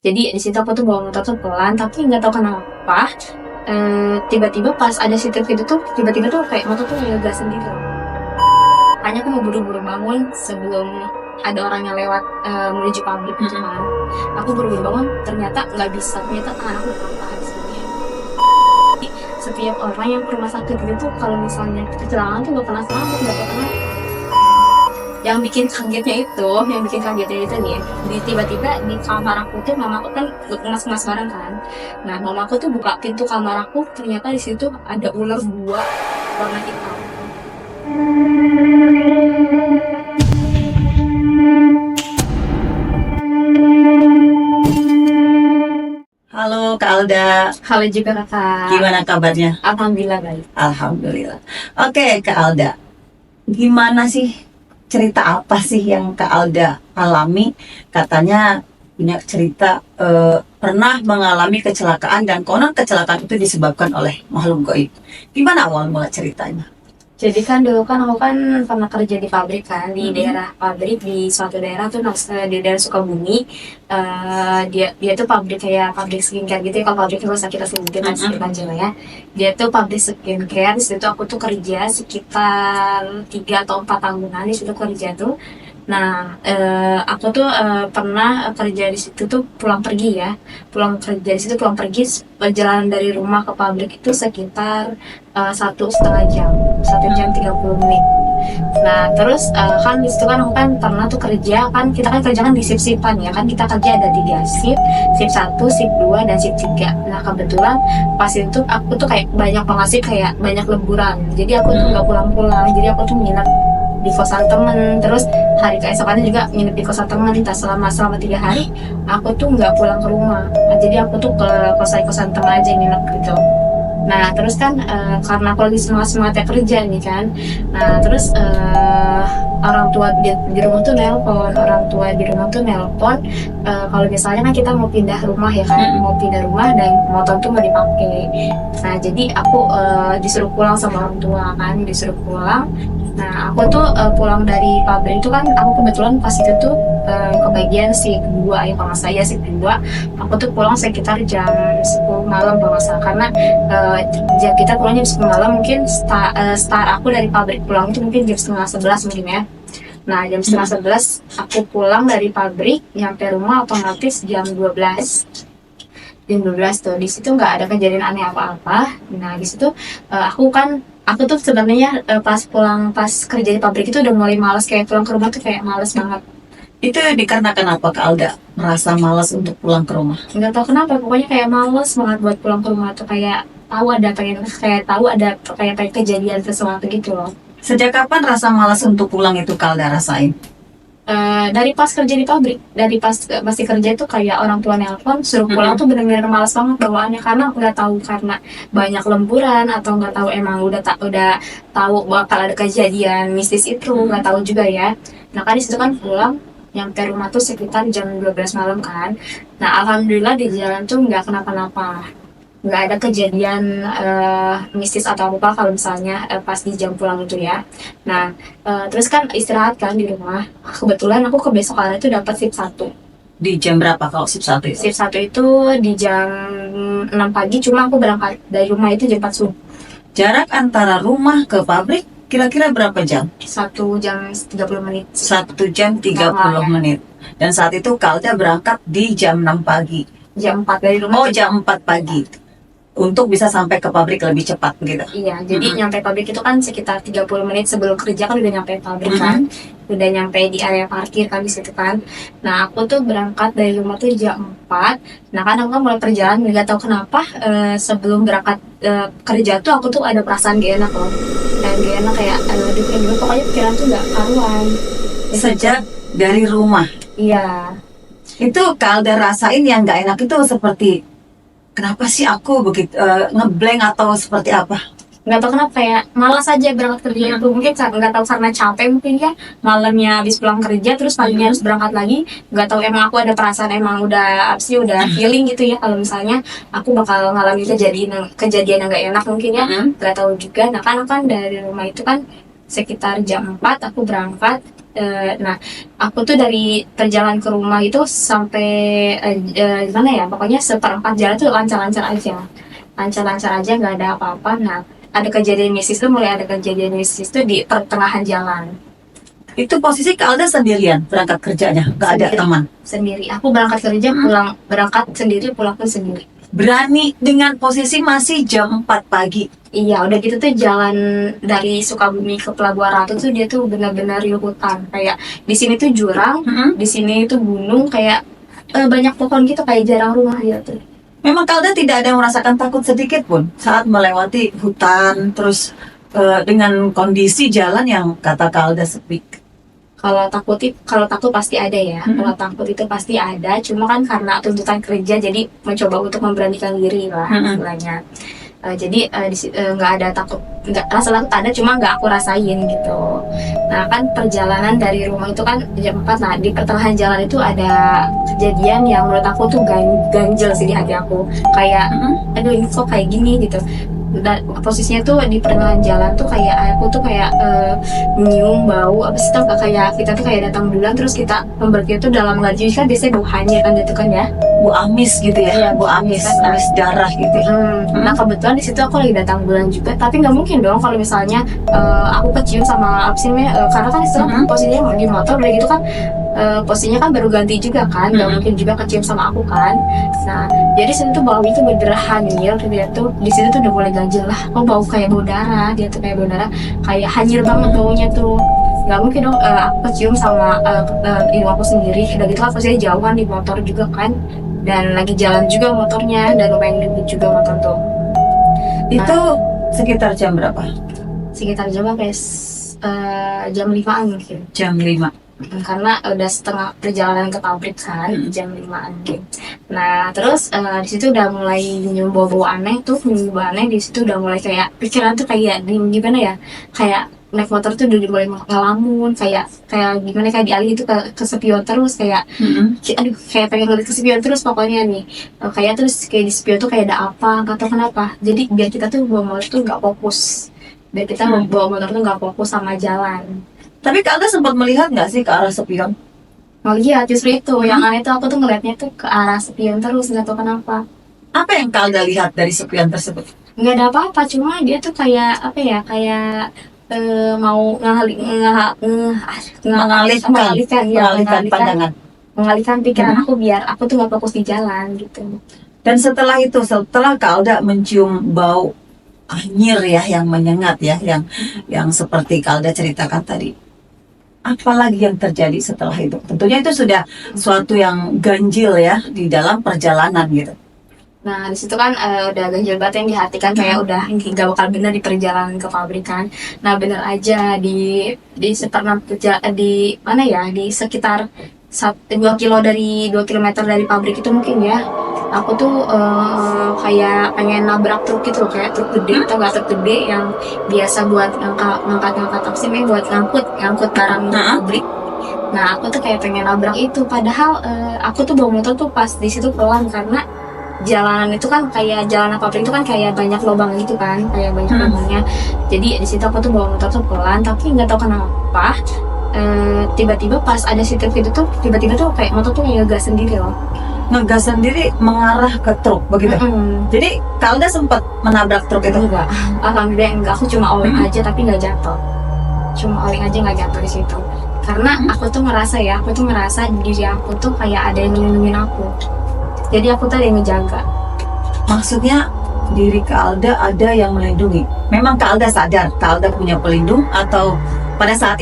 Jadi di situ aku tuh bawa motor tuh pelan, tapi nggak tahu kenapa tiba-tiba pas ada si truk itu tuh tiba-tiba tuh kayak motor tuh ngegas sendiri. Makanya aku mau buru-buru bangun sebelum ada orang yang lewat menuju pabrik gitu kan. Aku buru-buru bangun, ternyata nggak bisa, ternyata tangan aku patah di sini. Setiap orang yang ke rumah sakit itu tuh kalau misalnya kecelakaan tuh nggak pernah selamat, nggak pernah. Yang bikin kagetnya itu nih, tiba-tiba di kamar aku tuh mama aku kan ngemas-ngemas barang kan. Nah mama aku tuh buka pintu kamar aku, ternyata di situ ada ular 2 warna hitam. Halo Kak Alda, Halo juga kakak. gimana kabarnya? Alhamdulillah baik. Alhamdulillah. Oke Kak Alda, gimana sih cerita apa sih yang Kak Alda alami? Katanya punya cerita pernah mengalami kecelakaan dan konon kecelakaan itu disebabkan oleh makhluk gaib. Gimana awal mula ceritanya? Jadi kan dulu kan aku kan pernah kerja di pabrik kan, di daerah pabrik di suatu daerah tuh di daerah Sukabumi. Dia tuh pabrik kayak pabrik skincare gitu ya. Kalau pabrik nggak usah kita sebutin lah, sebut aja lah ya. Dia tuh pabrik skincare. Di situ aku tuh kerja sekitar 3 atau 4 tahunan di situ kerja tuh. Nah, aku tuh pernah kerja di situ tuh pulang pergi ya. Pulang kerja di situ pulang pergi, perjalanan dari rumah ke pabrik itu sekitar 1,5 jam, 1 jam 30 menit. Nah, terus kan di situ kan aku kan pernah tuh kerja kan, kita kan kerja kan di shift-shiftan ya kan, kita kerja ada 3 shift, shift 1, shift 2, dan shift 3. Nah, kebetulan pas itu aku tuh kayak banyak banget sih, kayak banyak lemburan. Jadi aku tuh nggak pulang-pulang, jadi aku tuh nginep di kosan temen, terus hari keesokannya juga nginep di kosan temen. Entah selama 3 hari aku tuh nggak pulang ke rumah. Nah, jadi aku tuh ke kosan temen aja nginep gitu. Nah terus kan karena aku lagi semangat kerja nih kan. Nah terus orang tua di rumah tuh nelpon, kalau misalnya kan kita mau pindah rumah ya kan, mau pindah rumah dan motor tuh mau dipakai. Nah jadi aku disuruh pulang sama orang tua kan, disuruh pulang. Nah aku tuh pulang dari pabrik itu kan, aku kebetulan pas itu tuh kebagian shift 2 ya, kalau saya shift 2. Aku tuh pulang sekitar jam 10 malam kalau nggak salah, karena jam kita pulangnya jam 10 malam. Mungkin start aku dari pabrik pulang itu mungkin jam setengah 11 mungkin ya. Nah jam setengah 11 aku pulang dari pabrik, nyampe rumah otomatis jam 12. Jam 12 tuh di situ nggak ada kejadian aneh apa-apa. Nah di situ aku tuh sebenarnya pas kerja di pabrik itu udah mulai malas, kayak pulang ke rumah tuh kayak malas banget. Itu dikarenakan apa Kak Alda merasa malas untuk pulang ke rumah? Nggak tahu kenapa, pokoknya kayak males banget buat pulang ke rumah tuh, kayak tahu ada kayak kejadian sesuatu gitu loh. Sejak kapan rasa malas untuk pulang itu Kak Alda rasain? Dari pas kerja di pabrik, dari pas masih kerja itu kayak orang tua nelpon suruh pulang tuh bener-bener malas banget bawaannya, karena nggak tahu karena banyak lemburan atau nggak tahu emang udah tahu bakal ada kejadian mistis itu, nggak tahu juga ya. Nah kan disitu kan pulang nyampe rumah tuh sekitar jam 12 malam kan. Nah alhamdulillah di jalan tuh nggak kenapa-napa, nggak ada kejadian mistis atau apa kalau misalnya pas di jam pulang itu ya. Nah terus kan istirahat kan di rumah, kebetulan aku kebesokan itu dapat shift 1. Di jam berapa kalau shift 1 itu? Shift 1 itu di jam 6 pagi, cuma aku berangkat dari rumah itu jam 4 subuh. Jarak antara rumah ke pabrik kira-kira berapa jam? 1 jam 30 menit. 1 jam 30 Normal, ya. menit. Dan saat itu Kak Alda berangkat di jam 6 pagi. Jam 4 dari rumah. Oh, jam 4 pagi. Untuk bisa sampai ke pabrik lebih cepat begitu. Iya, jadi nyampe pabrik itu kan sekitar 30 menit sebelum kerja kan udah nyampe pabrik kan. Udah nyampe di area parkir kan di situ kan. Nah, aku tuh berangkat dari rumah tuh jam 4. Nah, kan aku kan mulai perjalanan, nggak tahu kenapa sebelum berangkat kerja tuh aku tuh ada perasaan gak enak loh. Dan gak enak kayak aduh, pokoknya pikiran tuh nggak karuan. Sejak dari rumah. Iya. Itu Kak Alda rasain yang nggak enak itu seperti kenapa sih aku begitu ngeblank atau seperti apa? Nggak tahu kenapa kayak malas aja berangkat kerja itu, mungkin nggak tahu karena capek mungkin ya, malamnya habis pulang kerja terus paginya harus berangkat lagi. Nggak tahu, emang aku ada perasaan, emang udah apa sih, udah feeling gitu ya kalau misalnya aku bakal ngalamin kejadian yang nggak enak mungkin ya. Nggak tahu juga. Nah kan dari rumah itu kan sekitar jam 4 aku berangkat. Nah, aku tuh dari perjalanan ke rumah itu sampai gimana ya, pokoknya seperempat jalan tuh lancar-lancar aja, lancar-lancar aja, nggak ada apa-apa. Nah, ada kejadian mistis tuh, mulai ada kejadian mistis tuh di pertengahan jalan. Itu posisi Kak Alda sendirian berangkat kerjanya, gak ada Sendiri. teman. Sendiri, aku berangkat kerja, pulang berangkat sendiri, pulang pun sendiri. Berani dengan posisi masih jam 4 pagi. Iya, udah gitu tuh jalan dari Sukabumi ke Pelabuhan Ratu tuh dia tuh benar-benar real hutan. Kayak di sini tuh jurang, di sini tuh gunung, kayak banyak pohon gitu, kayak jarang rumah gitu. Memang Kak Alda tidak ada yang merasakan takut sedikit pun saat melewati hutan, terus dengan kondisi jalan yang kata Kak Alda sepi. Kalau takut pasti ada ya. Kalau takut itu pasti ada. Cuma kan karena tuntutan kerja, jadi mencoba untuk memberanikan diri lah istilahnya. Jadi nggak ada takut, nggak rasa takut ada, cuma nggak aku rasain gitu. Nah kan perjalanan dari rumah itu kan jam 4. Nah di pertengahan jalan itu ada kejadian yang menurut aku tuh ganjel sih di hati aku. Kayak aduh ini kok kayak gini gitu. Dan posisinya tuh di pertengahan jalan tuh kayak aku tuh kayak nyium bau apa sih, tau gak, kayak kita tuh kayak datang bulan, terus kita memberkati tuh dalam laju kan biasanya bau hanyir kan gitu kan ya. Bu amis gitu ya, Iya, bu amis, kan. amis darah gitu. Nah kebetulan di situ aku lagi datang bulan juga, tapi nggak mungkin dong kalau misalnya aku kecium sama apa sih namanya, karena kan itu posisinya di motor udah gitu kan, posisinya kan baru ganti juga kan, nggak mungkin juga kecium sama aku kan. Nah jadi situ tuh bau itu bener hanyir, dia tuh di situ tuh udah mulai ganjel lah, kok bau kayak bau darah, dia tuh kayak bau darah, kayak hanyir banget baunya tuh. Nggak mungkin dong aku kecium sama ibu aku sendiri, udah gitu kan posisinya jauhan di motor juga kan, dan lagi jalan juga motornya, dan lumayan gede juga motor tuh. Itu sekitar jam berapa? Sekitar jam apa ya? Jam 5-an mungkin. Jam 5. Karena udah setengah perjalanan ke pabrik kan, jam 5-an gitu. Nah terus di situ udah mulai nyium bau-bau aneh tuh, nyium bau aneh di situ udah mulai kayak pikiran tuh kayak gimana ya, kayak naik motor tuh udah mulai ngelamun, kayak gimana, kayak dialih itu ke spion terus, kayak aduh kayak pengen ngeliat ke spion terus pokoknya nih. Kayak terus kayak di spion tuh kayak ada apa, nggak tahu kenapa. Jadi biar kita tuh bawa motor tuh nggak fokus, biar kita bawa motor tuh nggak fokus sama jalan. Tapi Kak Alda sempat melihat nggak sih ke arah spion? Ngeliat, justru itu yang aneh tuh, aku tuh ngeliatnya tuh ke arah spion terus, nggak tahu kenapa. Apa yang Kak Alda lihat dari spion tersebut? Nggak ada apa-apa, cuma dia tuh kayak apa ya, kayak mau mengalihkan pikiran aku biar aku tuh nggak fokus di jalan gitu. Dan setelah itu, setelah Kak Alda mencium bau anyir ya, yang menyengat ya, yang seperti Kak Alda ceritakan tadi, apalagi yang terjadi setelah itu? Tentunya itu sudah suatu yang ganjil ya di dalam perjalanan gitu. Nah di situ kan udah ganjil banget yang di hati kan, kayak udah nggak bakal bener di perjalanan ke pabrik kan. Nah bener aja di di mana ya, di sekitar 2 kilometer dari pabrik itu mungkin ya, aku tuh kayak pengen nabrak truk gitu, kayak truk gede atau nggak, truk gede yang biasa buat ngangkat apa sih, buat ngangkut barang di pabrik. Nah aku tuh kayak pengen nabrak itu, padahal aku tuh bawa motor tuh pas di situ pelan, karena jalanan itu kan kayak jalanan pabrik itu kan kayak banyak lubang gitu kan, kayak banyak lubangnya. Jadi di situ aku tuh bawa motor tuh pelan, tapi nggak tahu kenapa tiba-tiba pas ada si truk itu tuh, tiba-tiba tuh kayak motor tuh ngegas sendiri loh. Ngegas sendiri mengarah ke truk begitu. Jadi Kak Alda sempat menabrak truk itu? Enggak, alhamdulillah enggak, aku cuma oleng aja tapi nggak jatuh. Cuma oleng aja nggak jatuh di situ. Karena aku tuh ngerasa diri aku tuh kayak ada yang ngelindungin aku. Jadi aku tuh ada yang ngejaga. Maksudnya diri Kak Alda ada yang melindungi. Memang Kak Alda sadar Kak Alda punya pelindung, atau pada saat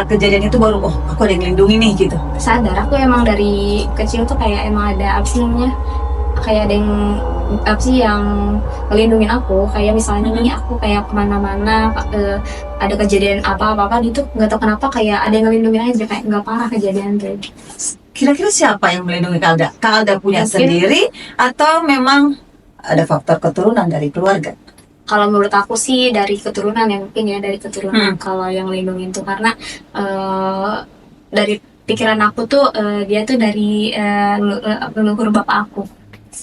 kejadian itu baru aku ada yang melindungi nih gitu? Sadar, aku emang dari kecil tuh kayak emang ada apa sih namanya, kayak ada yang apa sih yang ngelindungin aku. Kayak misalnya nih aku kayak kemana-mana ada kejadian apa-apa gitu, nggak tahu kenapa kayak ada yang ngelindungin aja, kayak nggak parah kejadian tuh. Kira-kira siapa yang melindungi Kak Alda? Kak Alda punya Mungkin sendiri atau memang ada faktor keturunan dari keluarga? Kalau menurut aku sih dari keturunan ya, mungkin ya dari keturunan. Kalau yang lindungin tuh karena dari pikiran aku tuh dia tuh dari leluhur bapak aku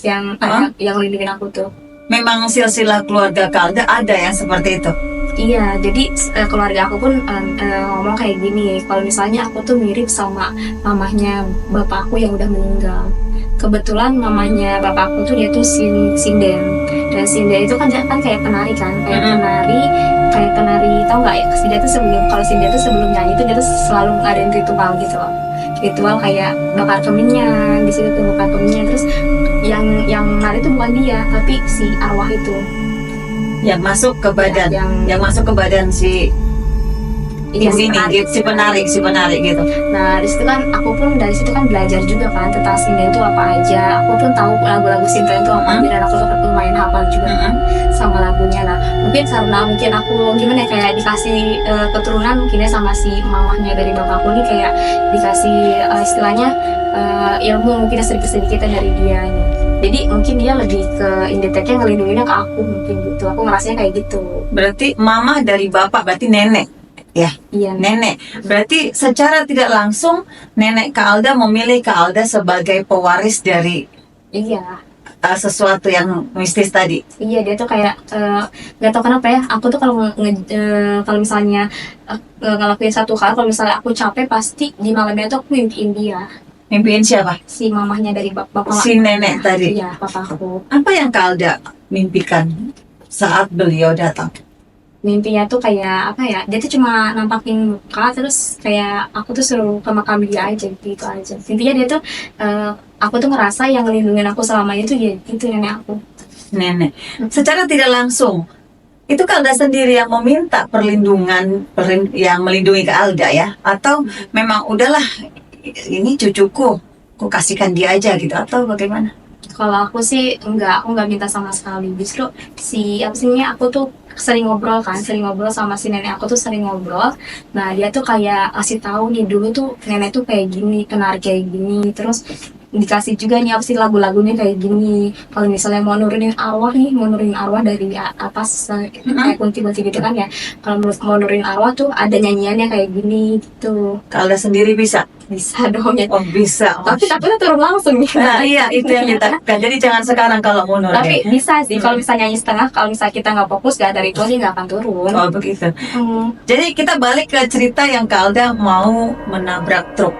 yang lindungin aku tuh. Memang silsilah keluarga Kak Alda ada yang seperti itu? Iya, jadi keluarga aku pun ngomong kayak gini, kalau misalnya aku tuh mirip sama mamahnya bapakku yang udah meninggal. Kebetulan mamahnya bapakku tuh dia tuh sinden, dan sinden itu kan dia kan kayak penari kan, kayak penari, tau nggak ya? Dia tuh kalau sinden tuh sebelum nyanyi tuh dia tuh selalu ngadain ritual gitu loh. Ritual kayak bakar kemenyan, di situ tuh bakar kemenyan, terus yang nari itu bukan dia, tapi si arwah itu. Yang masuk ke badan, Yang- yang masuk ke badan si Iya, ibu ini, gitu, si penari gitu. Nah, di situ kan aku pun dari situ kan belajar juga kan tentang sinden itu apa aja. Aku pun tahu lagu-lagu sinden itu apa aja, dan aku tuh lumayan hafal juga kan sama lagunya. Nah, mungkin aku gimana ya, kayak dikasih keturunan mungkinnya sama si mamahnya dari bapakku nih, kayak dikasih istilahnya ilmu mungkin sedikit-sedikit dari dia nih. Jadi mungkin dia lebih ke indeteknya ngelindunginnya ke aku mungkin gitu. Aku ngerasanya kayak gitu. Berarti mama dari bapak, berarti nenek. Ya, Iya. nenek. Berarti secara tidak langsung nenek Kak Alda memilih Kak Alda sebagai pewaris dari Iya. sesuatu yang mistis tadi. Iya, dia tuh kayak nggak tahu kenapa ya. Aku tuh kalau misalnya ngelakuin satu hal, kalau misalnya aku capek, pasti di malamnya tuh aku mimpiin dia, Mimpiin siapa? si mamahnya dari bapak. Si nenek tadi. Iya, papaku. Apa yang Kak Alda mimpikan saat beliau datang? Mimpinya tuh kayak apa ya? Dia tuh cuma nampakin muka, terus kayak aku tuh suruh ke makam dia aja gitu aja. Intinya dia tuh aku tuh ngerasa yang ngelindungin aku selamanya tuh ya itu nenek aku. Nenek. Secara tidak langsung, itu Kak Alda sendiri yang meminta perlindungan, yang melindungi Kak Alda ya? Atau memang udahlah, ini cucuku, aku kasihkan dia aja gitu, atau bagaimana? Kalau aku sih aku nggak minta sama sekali. Justru aku tuh sering ngobrol sama si nenek aku tuh sering ngobrol. Nah, dia tuh kayak kasih tahu nih, dulu tuh nenek tuh kayak gini, penari kayak gini, terus dikasih juga nih lagu-lagunya kayak gini. Kalau misalnya mau nurunin arwah dari atas kayak kunti-kunti gitu kan ya. Kalau mau nurunin arwah tuh ada nyanyiannya kayak gini gitu. Kak Alda sendiri bisa? Bisa dong ya. Oh bisa. Tapi takutnya turun langsung nih. Nah iya, itu yang ditakutkan. Jadi jangan sekarang kalau mau nurin. Tapi bisa sih kalau misalnya nyanyi setengah, kalau misalnya kita nggak fokus, nggak ada ritual, dia nggak akan turun. Oh begitu. Hmm. Jadi kita balik ke cerita yang Kak Alda mau menabrak truk.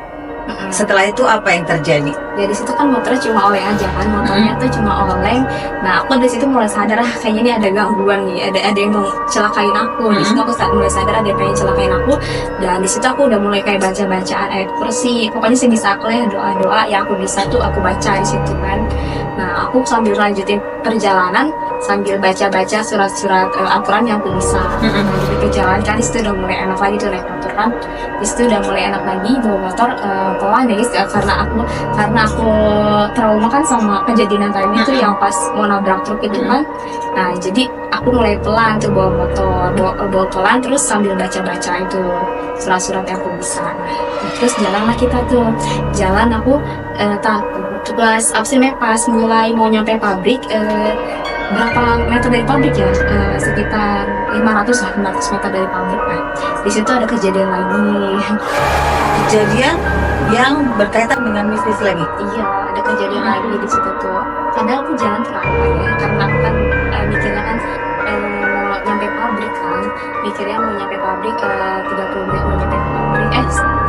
Setelah itu apa yang terjadi? Ya di situ kan motornya cuma oleng aja kan, motornya tuh cuma oleng. Nah, aku di situ mulai sadar, kayaknya ini ada gangguan nih, ada yang mau celakain aku. Di situ aku mulai sadar ada yang pengen celakain aku, dan di situ aku udah mulai kayak baca-bacaan ayat kursi. Pokoknya sebisa aku ya, doa-doa yang aku bisa tuh aku baca di situ kan. Nah, aku sambil lanjutin perjalanan sambil baca-baca surat-surat Al-Quran yang aku bisa. Jadi perjalanan kan di situ udah mulai enak lagi tuh naik motor kan. Di situ udah mulai enak lagi bawa motor pelan ya, karena aku trauma kan sama kejadian tadi tuh yang pas mau nabrak truk itu kan. Nah, jadi aku mulai pelan tuh bawa motor, bawa pelan, terus sambil baca-baca itu surat-surat yang aku bisa. Terus jalanlah kita tuh, aku pas mulai mau nyampe pabrik, berapa meter dari pabrik ya, sekitar 500 meter dari pabrik. Nah, di situ ada kejadian lagi. Kejadian yang berkaitan dengan mistis lagi. Iya, ada kejadian lagi di situ tuh. Padahal aku jalan terlambat ya, karena aku kan mikirnya kan mau nyampe pabrik kan. Mikirnya mau nyampe pabrik 30 menit mau nyampe pabrik,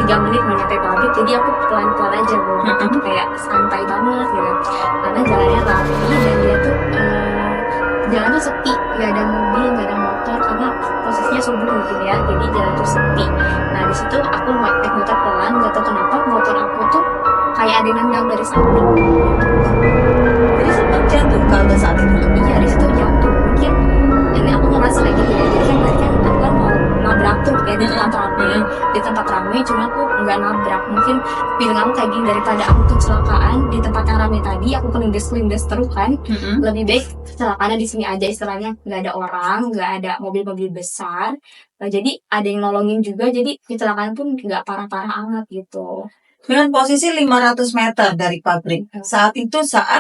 3 menit mau nyampe pabrik. Jadi aku pelan-pelan aja kayak santai banget gitu. Karena jalannya rapi dan dia tuh jalan tuh sepi, nggak ada mobil, nggak ada motor, karena posisinya subuh gitu ya. Jadi jalan tuh sepi. Nah, di situ aku naik motor pelan, nggak tahu kenapa motor aku tuh kayak ada yang nendang dari samping. Jadi sempat jatuh Kak Alda saat itu. Iya, di situ jatuh. Mungkin ini aku ngerasa kayak gitu ya. Jadi kan aku kan mau nabrak tuh ya di tempat ramai, cuma aku nggak nabrak. Mungkin feeling aku kayak gini, daripada aku kecelakaan di tempat yang ramai tadi, aku kelindes terus kan. Lebih baik kecelakaannya di sini aja, istilahnya nggak ada orang, nggak ada mobil-mobil besar. Jadi ada yang nolongin juga, jadi kecelakaan pun nggak parah-parah amat gitu. Dengan posisi 500 meter dari pabrik. Saat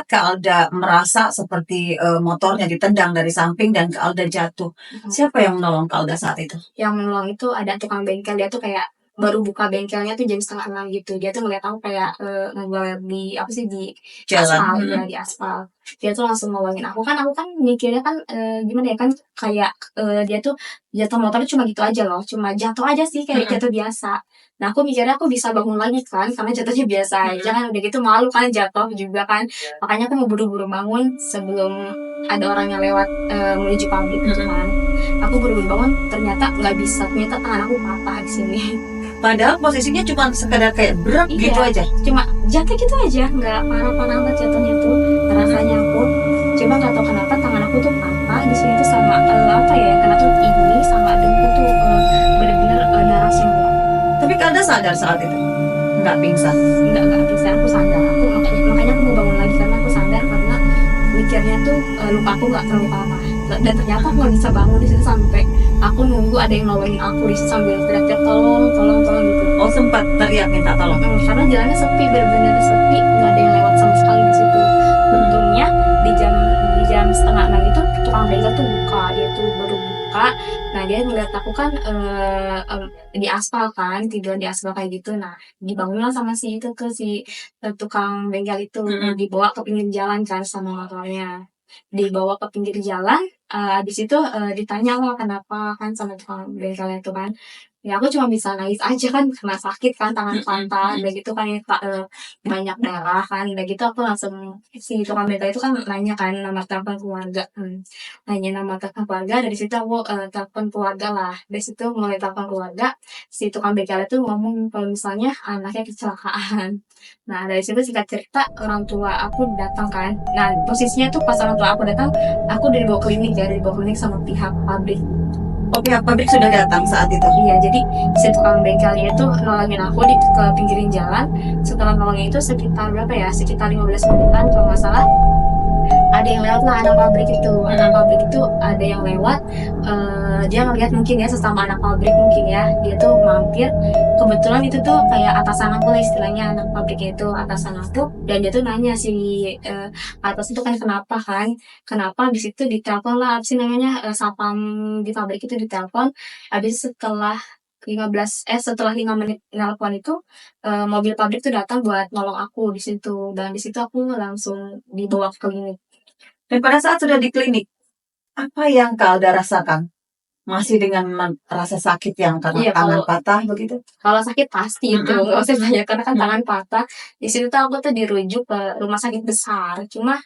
Kak Alda merasa seperti motornya ditendang dari samping dan Kak Alda jatuh. Siapa yang menolong Kak Alda saat itu? Yang menolong itu ada tukang bengkel, dia tuh kayak baru buka bengkelnya tuh jam 5:30 gitu. Dia tuh ngeliat aku kayak ngegoler di apa sih di Jalan. aspal, ya di aspal. Dia tuh langsung nolongin aku kan mikirnya kan gimana ya kan kayak dia tuh jatuh motornya cuma gitu aja loh, cuma jatuh aja sih kayak Mm-mm. jatuh biasa. Nah aku mikirnya aku bisa bangun lagi kan karena jatuhnya biasa aja Mm-mm. kan udah gitu malu kan jatuh juga kan. Makanya aku mau buru-buru bangun sebelum ada orang yang lewat menuju pabrik gitu Mm-mm. kan. Aku buru-buru bangun ternyata nggak bisa, ternyata tangan aku patah di sini. Padahal posisinya cuma sekedar kayak berat gitu Iya, aja. cuma jatuh gitu aja, nggak parah-parah banget jatuhnya tuh. Rasanya aku, cuma nggak tahu kenapa tangan aku tuh patah di sini tuh sama apa ya, kena tuh ini sama dengkul tuh bener-bener darah semua. Tapi Kak Alda sadar saat itu? Nggak pingsan. Nggak bisa, aku sadar. Aku makanya aku mau bangun lagi karena aku sadar karena mikirnya tuh luka aku nggak terlalu parah. Dan ternyata aku nggak bisa bangun di situ sampai aku nunggu ada yang nolongin aku di situ sambil teriak-teriak tolong, tolong, tolong gitu. Oh, sempat teriak minta tolong. Karena jalannya sepi, bener-bener sepi, nggak ada yang lewat sama sekali di situ. Untungnya di jam 5:30 itu tukang bengkel tuh buka, dia tuh baru buka. Nah dia ngeliat aku kan di aspal kan, tidur di aspal kayak gitu. Nah dibangun sama si itu tuh si tukang bengkel itu, Mm-mm. dibawa ke pinggir jalan kan sama motornya. Dibawa ke pinggir jalan, habis itu ditanya lah kenapa kan sama tukang bengkelnya itu kan. Ya aku cuma bisa nangis aja kan karena sakit kan tangan patah, udah gitu kan banyak darah kan, udah gitu aku langsung si tukang bengkel itu kan nanya kan nomor telepon keluarga, nanya nomor telepon keluarga, dari situ aku telepon keluarga lah, dari situ mulai telepon keluarga, si tukang bengkel itu ngomong kalau misalnya anaknya kecelakaan. Nah dari situ singkat cerita orang tua aku datang kan, nah posisinya tuh pas orang tua aku datang, aku udah dibawa klinik ya, dibawa klinik sama pihak pabrik. Oh, pihak pabrik sudah datang saat itu. Iya, jadi si tukang bengkelnya itu nolongin aku ke pinggirin jalan. Setelah nolongin itu sekitar berapa ya? Sekitar 15 menitan kalau nggak salah. Ada yang lewat lah anak pabrik itu. Anak pabrik itu ada yang lewat. Dia ngeliat mungkin ya sesama anak pabrik mungkin ya. Dia tuh mampir. Kebetulan itu tuh kayak atasan aku lah istilahnya anak pabriknya itu atasan aku. Dan dia tuh nanya si atas itu kan kenapa kan? Kenapa di situ ditelepon lah apa sih namanya sapam di pabrik itu ditelepon. Habis setelah 5 menit nelpon itu mobil pabrik tuh datang buat nolong aku di situ dan di situ aku langsung dibawa ke klinik. Dan pada saat sudah di klinik, apa yang Kak Alda rasakan? Masih dengan rasa sakit yang karena Iya, tangan patah begitu? kalau sakit pasti itu nggak usah banyak karena kan tangan patah. Di situ tuh aku tuh dirujuk ke rumah sakit besar. Cuma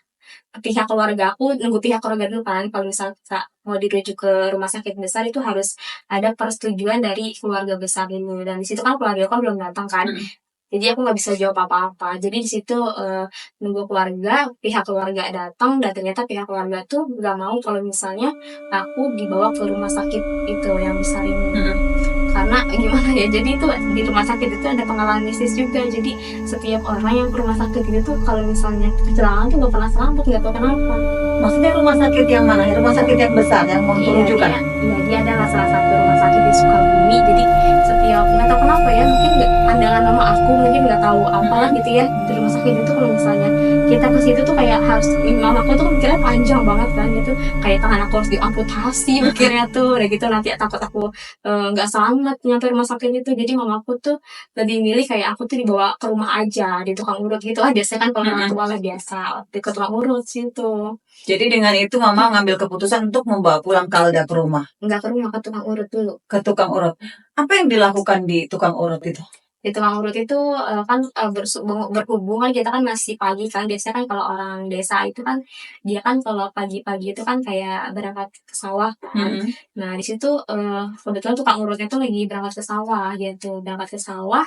pihak keluarga aku nunggu pihak keluarga dulu kan kalau misal kita mau dirujuk ke rumah sakit besar itu harus ada persetujuan dari keluarga besar dulu dan di situ kan keluarga aku belum datang kan. Jadi aku nggak bisa jawab apa-apa. Jadi di situ nunggu pihak keluarga datang dan ternyata pihak keluarga tuh nggak mau kalau misalnya aku dibawa ke rumah sakit itu yang besar ini. Karena gimana ya, jadi itu di rumah sakit itu ada pengalaman mistis juga. Jadi setiap orang yang ke rumah sakit itu tuh kalau misalnya kecelakaan tuh gak pernah selamat, nggak tahu kenapa. Maksudnya rumah sakit yang mana? Rumah sakit yang besar yang mau Iya, rujukan? dia adalah salah satu rumah sakit di Sukabumi. Jadi setiap nggak tahu kenapa ya, mungkin pandangan mama aku mungkin nggak tahu apalah gitu ya di rumah sakit itu kalau misalnya kita ke situ tuh kayak harus mama aku tuh mikirnya panjang banget kan gitu, kayak tangan aku harus diamputasi mikirnya tuh, udah gitu nanti takut aku nggak selamat nyampe rumah sakit itu. Jadi mama aku tuh lebih milih kayak aku tuh dibawa ke rumah aja di tukang urut gitu lah, biasanya kan kalau orang tua lah biasa di ke tukang urut situ. Jadi dengan itu Mama ngambil keputusan untuk membawa pulang Kalda ke rumah, Nggak ke rumah, ke tukang urut dulu. ke tukang urut. Apa yang dilakukan di tukang urut itu? Di tukang urut itu kan berhubungan kita kan masih pagi kan, biasanya kan kalau orang desa itu kan dia kan kalau pagi-pagi itu kan kayak berangkat ke sawah kan. Nah di situ kebetulan tukang urutnya tuh lagi berangkat ke sawah gitu, berangkat ke sawah.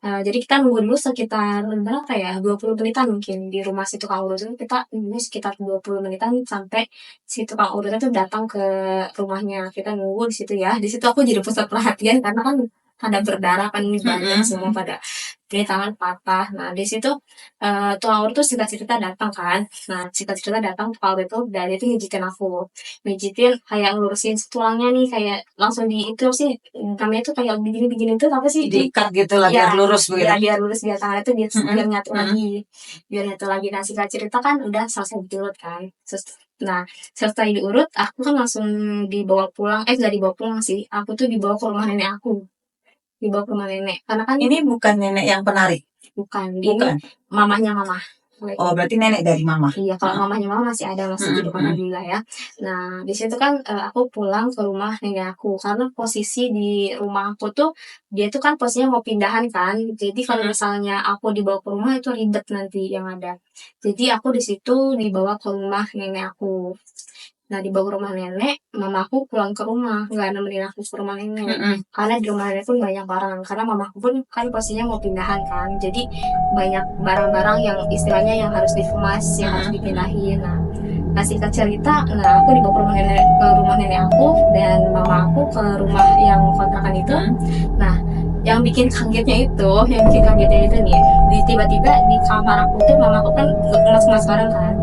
Jadi kita nunggu dulu sekitar berapa ya, 20 menitan mungkin di rumah si tukang urut itu. Kita nunggu sekitar 20 menitan sampai si tukang urutnya tuh datang ke rumahnya. Kita nunggu di situ ya. Di situ aku jadi pusat perhatian karena kan ada berdarah kan, ini banyak semua pada ini tangan patah. Nah di situ tukang urut tuh cerita datang kan. Nah cerita datang tukang urut itu dari itu ngijitin aku, ngijitin kayak ngurusin tulangnya nih, kayak langsung di itu sih namanya tuh kayak begini-begini tuh apa sih Diikat gitu lah ya, biar lurus begitu. ya biar lurus, biar tangan itu biar nyatu lagi, biar nyatu lagi. Nah singkat cerita kan udah selesai diurut kan. Nah selesai diurut aku kan langsung dibawa pulang, nggak dibawa pulang sih, aku tuh dibawa ke rumah nenek aku. dibawa ke rumah nenek. Karena kan Ini bukan nenek yang penari. bukan, ini Bukan. mamahnya mama. Oh, berarti nenek dari mama. Iya, kalau mamahnya mama masih ada, masih hidup alhamdulillah ya. Nah, di situ kan aku pulang ke rumah nenek aku karena posisi di rumah aku tuh dia tuh kan posisinya mau pindahan kan. Jadi kalau misalnya aku dibawa ke rumah itu ribet nanti yang ada. Jadi aku di situ dibawa ke rumah nenek aku. Nah, dibawa ke rumah nenek, mamaku pulang ke rumah, nggak nemenin aku ke rumah nenek. Karena di rumah nenek pun banyak barang. Karena mamaku pun kan posisinya mau pindahan kan. Jadi banyak barang-barang yang istilahnya yang harus dikemas, yang harus dipindahin. Nah, singkat cerita, aku dibawa ke rumah nenek aku dan mama aku ke rumah yang kontrakan itu. Nah, yang bikin kagetnya itu nih, tiba-tiba di kamar aku tuh mamaku kan ngemas-ngemas barang kan.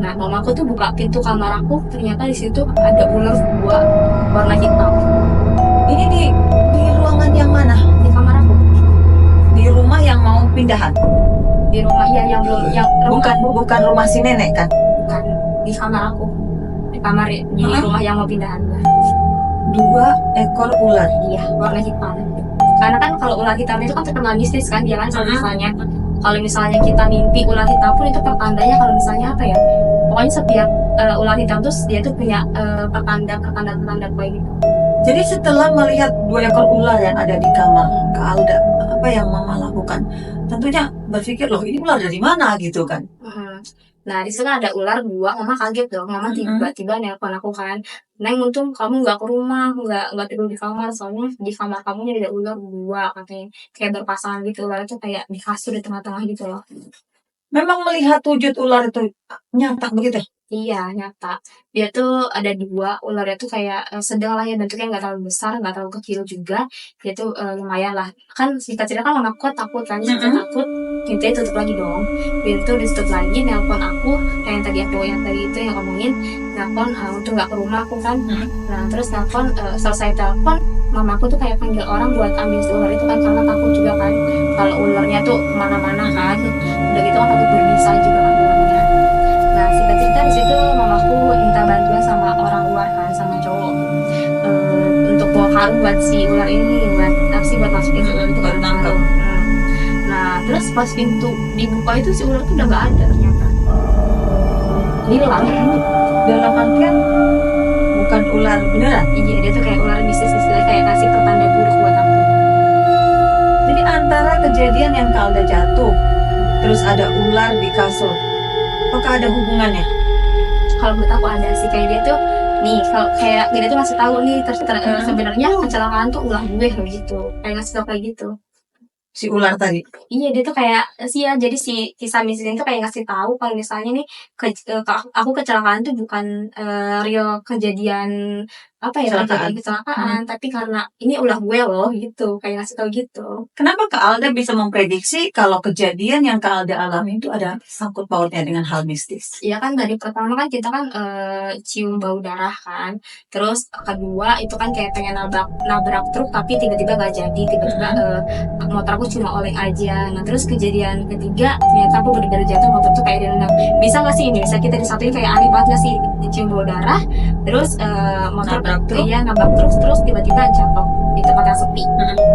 Nah, mamaku tuh buka pintu kamar aku, ternyata di situ ada ular 2 warna hitam. Ini di ruangan yang mana? Di kamar aku. Di rumah yang mau pindahan. Di rumah yang belum yang Bukan rumah si nenek kan? bukan di kamar aku. Di kamar di rumah yang mau pindahan. 2 ekor ular. Iya, warna hitam. Karena kan kalau ular hitam itu kan terkenal mistis kan, dia kan kalau misalnya kita mimpi ular hitam pun itu pertandanya kalau misalnya apa ya? Pokoknya setiap ular hitam tuh dia tuh punya pertanda kayak gitu. Jadi setelah melihat 2 ekor ular yang ada di kamar Kak Alda, apa yang Mama lakukan? Tentunya berpikir, loh ini ular dari mana gitu kan? Nah, di sana ada ular 2, mama kaget dong. Mama tiba-tiba nelpon aku kan, Neng, untung kamu nggak ke rumah, nggak tidur di kamar, soalnya di kamar kamu ada ular 2 katanya, kayak berpasangan gitu, ular itu kayak di kasur di tengah-tengah gitu loh. Memang melihat wujud ular itu nyata begitu? Iya, nyata. Dia tuh ada 2, ularnya tuh kayak sedang lah ya, bentuknya nggak terlalu besar, nggak terlalu kecil juga. Dia tuh lumayan lah. Kan singkat cerita kan mamaku takut kan, takut. Pintunya tutup lagi dong. Pintu ditutup lagi, nelpon aku, kayak yang tadi itu yang ngomongin, nelpon untuk nggak ke rumah aku kan. Nah, terus nelpon, selesai telepon, mamaku tuh kayak panggil orang buat ambil si ular itu kan, karena takut juga kan, kalau ularnya tuh kemana-mana kan. Udah gitu kan takut berbisa juga kan ularnya. Nah, singkat cerita di situ mamaku minta bantuan sama orang luar kan, sama cowok untuk bawa karung buat si ular ini, buat masukin ular itu kan karung. Nah, terus pas pintu dibuka itu si ular tuh udah gak ada ternyata. Hilang. Dalam artian bukan ular beneran. Iya, dia tuh kayak ular mistis, istilahnya kayak kasih pertanda buruk buat aku. Jadi antara kejadian yang Kak Alda jatuh, terus ada ular di kasur, apakah ada hubungannya? Kalau menurut aku ada sih, kayak dia tuh nih, kalau kayak dia tuh ngasih tahu nih sebenarnya kecelakaan tuh ulah gue gitu, kayak ngasih tahu kayak gitu. Si ular tadi. Iya, dia tuh kayak jadi si kisah mistisnya tuh kayak ngasih tahu kalau misalnya nih aku kecelakaan tuh bukan real kejadian kecelakaan, tapi karena ini ulah gue loh gitu, kayak ngasih tahu gitu. Kenapa Kak Alda bisa memprediksi kalau kejadian yang Kak Alda alami itu ada sangkut pautnya dengan hal mistis? Iya kan, dari pertama kan kita kan cium bau darah kan, terus kedua itu kan kayak pengen nabrak truk tapi tiba-tiba gak jadi, tiba-tiba motor aku cuma oleng aja. Nah, terus kejadian ketiga ternyata aku bener-bener jatuh, motor tuh kayak direndam. Bisa gak sih ini, bisa kita disatuin, kayak aneh banget gak sih, cium bau darah terus motor nabrak truk, terus tiba-tiba jatuh di tempat yang sepi.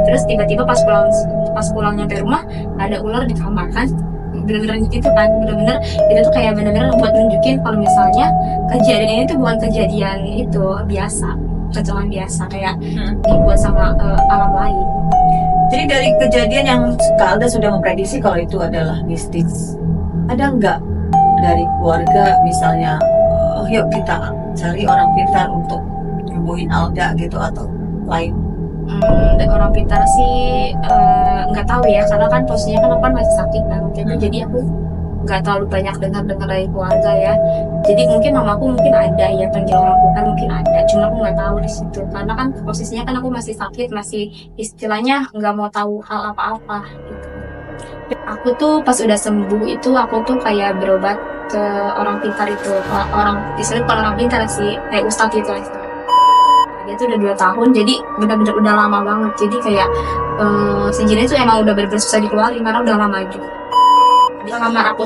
Terus tiba-tiba pas pulang nyampe rumah ada ular di kamar kan, bener-bener gitu kan, bener-bener itu tuh kayak bener-bener buat nunjukin kalau misalnya kejadian ini tuh bukan kejadian itu biasa, kecelakaan biasa kayak dibuat sama alam lain. Jadi dari kejadian yang Kak Alda sudah memprediksi kalau itu adalah mistis, ada nggak dari keluarga misalnya, yuk kita cari orang pintar untuk nyembuhin Alda gitu atau lain? Orang pintar sih nggak tahu ya, karena kan posisinya kan aku masih sakit kan waktu itu, jadi aku nggak terlalu banyak dengar dari keluarga ya. Jadi mungkin mamaku mungkin ada ya panggil orang pintar, mungkin ada, cuma aku nggak tahu di situ karena kan posisinya kan aku masih sakit, masih istilahnya nggak mau tahu hal apa-apa gitu. Aku tuh pas udah sembuh itu aku tuh kayak berobat ke orang pintar itu, istilahnya bukan orang pintar sih, kayak ustadz gitu lah. Dia tuh udah 2 tahun, jadi benar-benar udah lama banget. Jadi kayak sejenis tuh emang udah bener-bener susah dikeluarin karena udah lama juga. Di kamar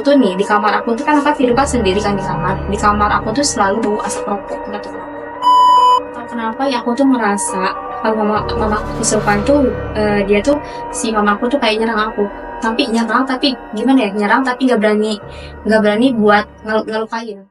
aku tuh kan aku tidur kan sendiri kan di kamar. Di kamar aku tuh selalu bau asap rokok, nggak tahu kenapa. Ya aku tuh merasa kalau mama aku kesurupan tuh dia tuh si mamaku tuh kayak nyerang aku, tapi gimana ya, nyerang tapi nggak berani buat ngelukain.